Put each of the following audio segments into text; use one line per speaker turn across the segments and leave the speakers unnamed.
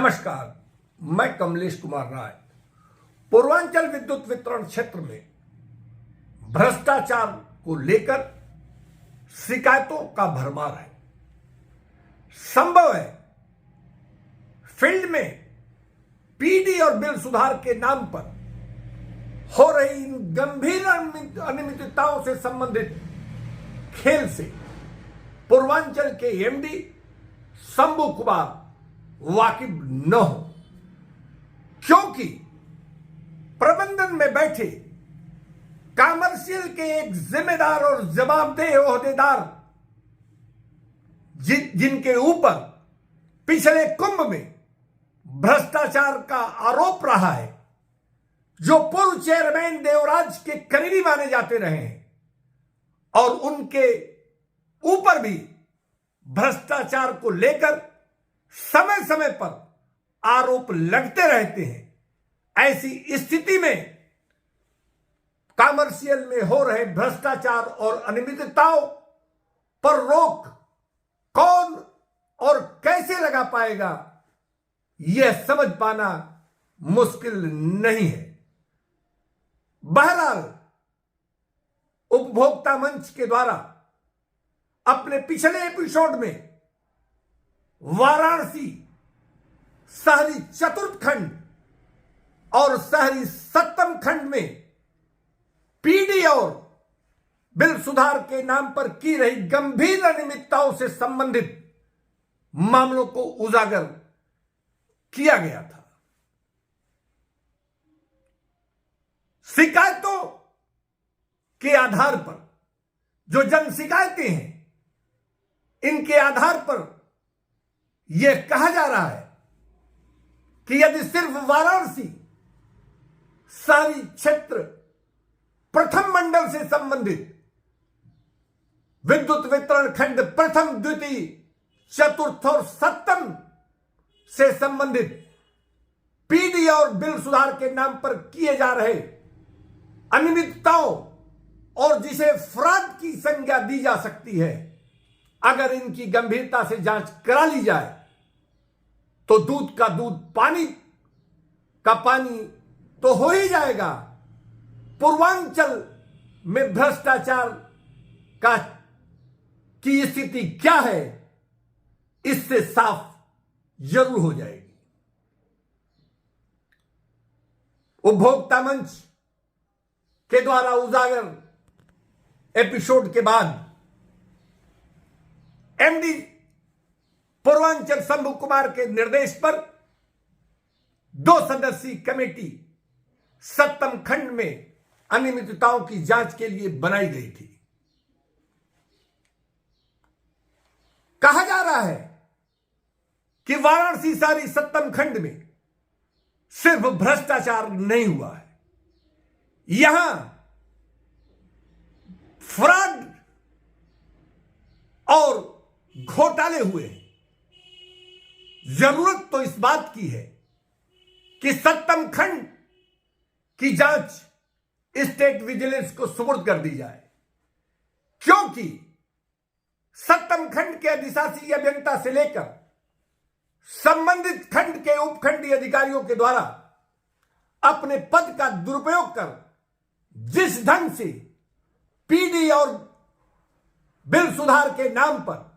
नमस्कार, मैं कमलेश कुमार राय। पूर्वांचल विद्युत वितरण क्षेत्र में भ्रष्टाचार को लेकर शिकायतों का भरमार है। संभव है फील्ड में पीडी और बिल सुधार के नाम पर हो रही इन गंभीर अनियमितताओं से संबंधित खेल से पूर्वांचल के एमडी शंभू कुमार वाकिफ न हो, क्योंकि प्रबंधन में बैठे कॉमर्शियल के एक जिम्मेदार और जवाबदेह ओहदेदार जिनके ऊपर पिछले कुंभ में भ्रष्टाचार का आरोप रहा है, जो पूर्व चेयरमैन देवराज के करीबी माने जाते रहे हैं और उनके ऊपर भी भ्रष्टाचार को लेकर समय समय पर आरोप लगते रहते हैं। ऐसी स्थिति में कॉमर्शियल में हो रहे भ्रष्टाचार और अनियमितताओं पर रोक कौन और कैसे लगा पाएगा, यह समझ पाना मुश्किल नहीं है। बहरहाल उपभोक्ता मंच के द्वारा अपने पिछले एपिसोड में वाराणसी शहरी चतुर्थ खंड और शहरी सप्तम खंड में पीडी और बिल सुधार के नाम पर की रही गंभीर अनियमितताओं से संबंधित मामलों को उजागर किया गया था। शिकायतों के आधार पर जो जन शिकायतें हैं, इनके आधार पर यह कहा जा रहा है कि यदि सिर्फ वाराणसी शहरी क्षेत्र प्रथम मंडल से संबंधित विद्युत वितरण खंड प्रथम, द्वितीय, चतुर्थ और सप्तम से संबंधित पीडी और बिल सुधार के नाम पर किए जा रहे अनियमितताओं और जिसे फ्रॉड की संज्ञा दी जा सकती है, अगर इनकी गंभीरता से जांच करा ली जाए तो दूध का दूध, पानी का पानी तो हो ही जाएगा। पूर्वांचल में भ्रष्टाचार का की स्थिति क्या है, इससे साफ जरूर हो जाएगी। उपभोक्ता मंच के द्वारा उजागर एपिसोड के बाद एमडी पूर्वांचल शंभू कुमार के निर्देश पर 2 सदस्यीय कमेटी सप्तम खंड में अनियमितताओं की जांच के लिए बनाई गई थी। कहा जा रहा है कि वाराणसी शहरी सप्तम खंड में सिर्फ भ्रष्टाचार नहीं हुआ है, यहां फ्रॉड और घोटाले हुए हैं। जरूरत तो इस बात की है कि सप्तम खंड की जांच स्टेट विजिलेंस को सुपुर्द कर दी जाए, क्योंकि सप्तम खंड के अधिशासी अभियंता से लेकर संबंधित खंड के उपखंडीय अधिकारियों के द्वारा अपने पद का दुरुपयोग कर जिस ढंग से पीडी और बिल सुधार के नाम पर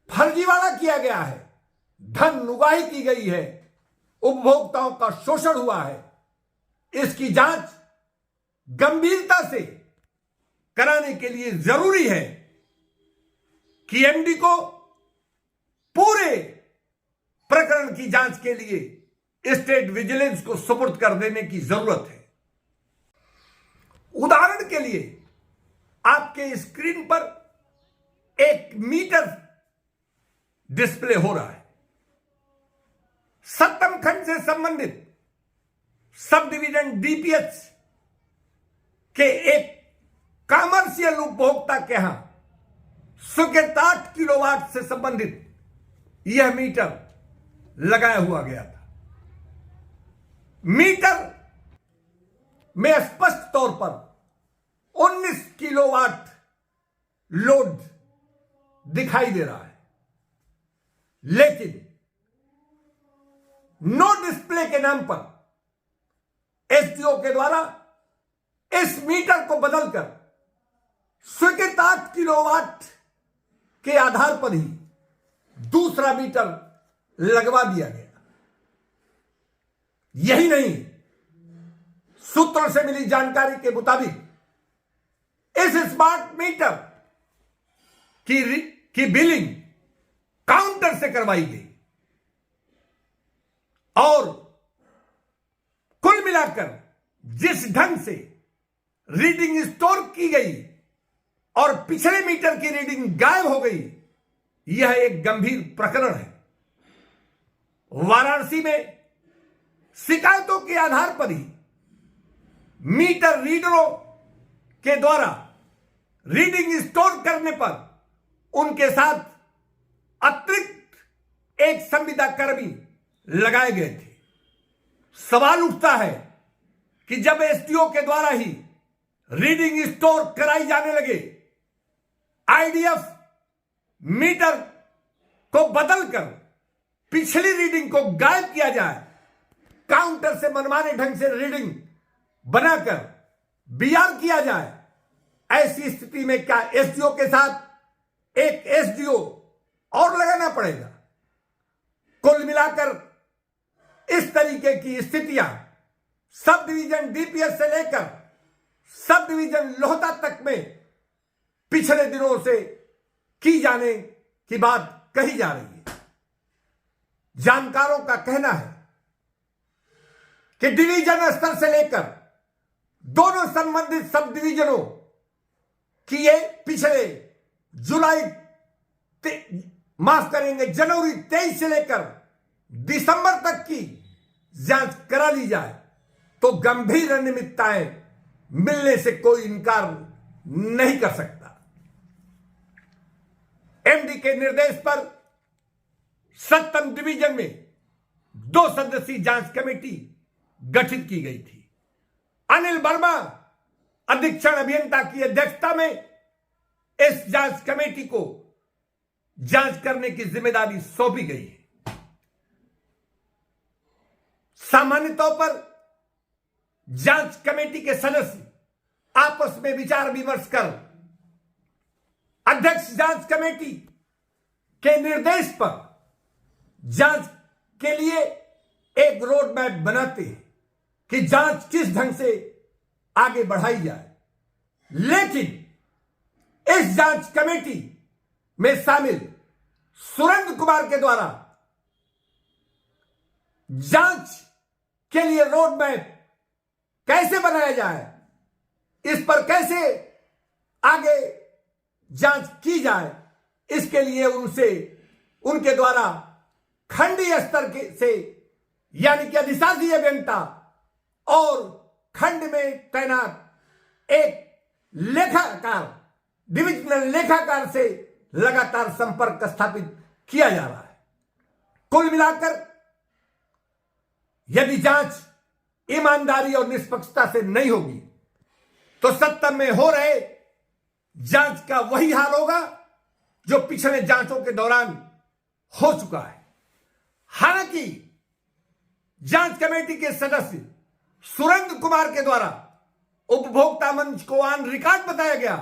फर्जीवाड़ा किया गया है, धन नुगाही की गई है, उपभोक्ताओं का शोषण हुआ है, इसकी जांच गंभीरता से कराने के लिए जरूरी है कि एमडी को पूरे प्रकरण की जांच के लिए स्टेट विजिलेंस को सुपुर्द कर देने की जरूरत है। उदाहरण के लिए आपके स्क्रीन पर एक मीटर डिस्प्ले हो रहा है। सप्तम खंड से संबंधित सब डिवीजन डीपीएच के एक कॉमर्शियल उपभोक्ता के यहां 8 किलोवाट से संबंधित यह मीटर लगाया हुआ गया था। मीटर में स्पष्ट तौर पर 19 किलोवाट लोड दिखाई दे रहा है, लेकिन नो डिस्प्ले के नाम पर एसडीओ के द्वारा इस मीटर को बदलकर स्वीकृत 8 किलोवाट के आधार पर ही दूसरा मीटर लगवा दिया गया। यही नहीं, सूत्रों से मिली जानकारी के मुताबिक इस स्मार्ट मीटर की बिलिंग काउंटर से करवाई गई और कुल मिलाकर जिस ढंग से रीडिंग स्टोर की गई और पिछले मीटर की रीडिंग गायब हो गई, यह एक गंभीर प्रकरण है। वाराणसी में शिकायतों के आधार पर ही मीटर रीडरों के द्वारा रीडिंग स्टोर करने पर उनके साथ अतिरिक्त एक संविदा कर्मी लगाए गए थे। सवाल उठता है कि जब एसडीओ के द्वारा ही रीडिंग स्टोर कराई जाने लगे, आईडीएफ मीटर को बदलकर पिछली रीडिंग को गायब किया जाए, काउंटर से मनमाने ढंग से रीडिंग बनाकर बीआर किया जाए, ऐसी स्थिति में क्या एसडीओ के साथ एक एसडीओ और लगाना पड़ेगा? कुल मिलाकर इस तरीके की स्थितियां सब डिवीजन डीपीएस से लेकर सब डिवीजन लोहता तक में पिछले दिनों से की जाने की बात कही जा रही है। जानकारों का कहना है कि डिवीजन स्तर से लेकर दोनों संबंधित सब डिवीजनों की ये पिछले जनवरी 23 से लेकर दिसंबर तक की जांच करा ली जाए तो गंभीर अनियमितताएं मिलने से कोई इनकार नहीं कर सकता। एमडी के निर्देश पर 7 डिवीजन में 2 सदस्यीय जांच कमेटी गठित की गई थी। अनिल वर्मा अधीक्षण अभियंता की अध्यक्षता में इस जांच कमेटी को जांच करने की जिम्मेदारी सौंपी गई है। सामान्य तौर पर जांच कमेटी के सदस्य आपस में विचार विमर्श कर अध्यक्ष जांच कमेटी के निर्देश पर जांच के लिए एक रोड मैप बनाते हैं कि जांच किस ढंग से आगे बढ़ाई जाए। लेकिन इस जांच कमेटी में शामिल सुरेंद्र कुमार के द्वारा जांच के लिए रोड मैप कैसे बनाया जाए, इस पर कैसे आगे जांच की जाए, इसके लिए उनके द्वारा खंडीय स्तर से यानी कि अधिशासी अभियंता और खंड में तैनात एक लेखाकार, डिविजनल लेखाकार से लगातार संपर्क स्थापित किया जा रहा है। कुल मिलाकर यदि जांच ईमानदारी और निष्पक्षता से नहीं होगी तो सत्ता में हो रहे जांच का वही हाल होगा जो पिछले जांचों के दौरान हो चुका है। हालांकि जांच कमेटी के सदस्य सुरेंद्र कुमार के द्वारा उपभोक्ता मंच को ऑन रिकॉर्ड बताया गया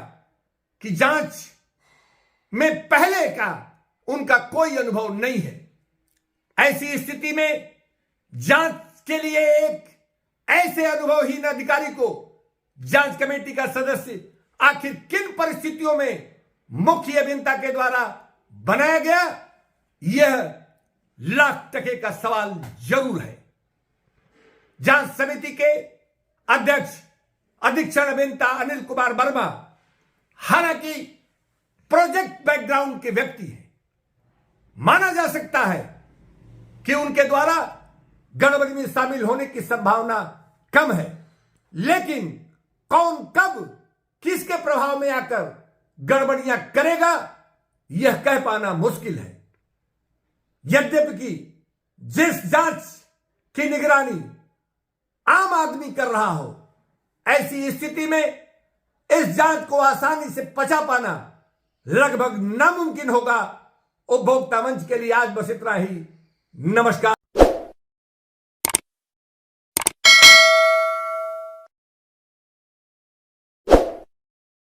कि जांच में पहले का उनका कोई अनुभव नहीं है। ऐसी स्थिति में जांच के लिए एक ऐसे अनुभवहीन अधिकारी को जांच कमेटी का सदस्य आखिर किन परिस्थितियों में मुख्य अभियंता के द्वारा बनाया गया, यह लाख टके का सवाल जरूर है। जांच समिति के अध्यक्ष अधीक्षण अभियंता अनिल कुमार वर्मा हालांकि प्रोजेक्ट बैकग्राउंड के व्यक्ति हैं। माना जा सकता है कि उनके द्वारा गड़बड़ी में शामिल होने की संभावना कम है, लेकिन कौन कब किसके प्रभाव में आकर गड़बड़ियां करेगा यह कह पाना मुश्किल है। यद्यपि जिस जांच की निगरानी आम आदमी कर रहा हो, ऐसी स्थिति में इस जांच को आसानी से पचा पाना लगभग नामुमकिन होगा। उपभोक्ता मंच के लिए आज बस इतना ही। नमस्कार।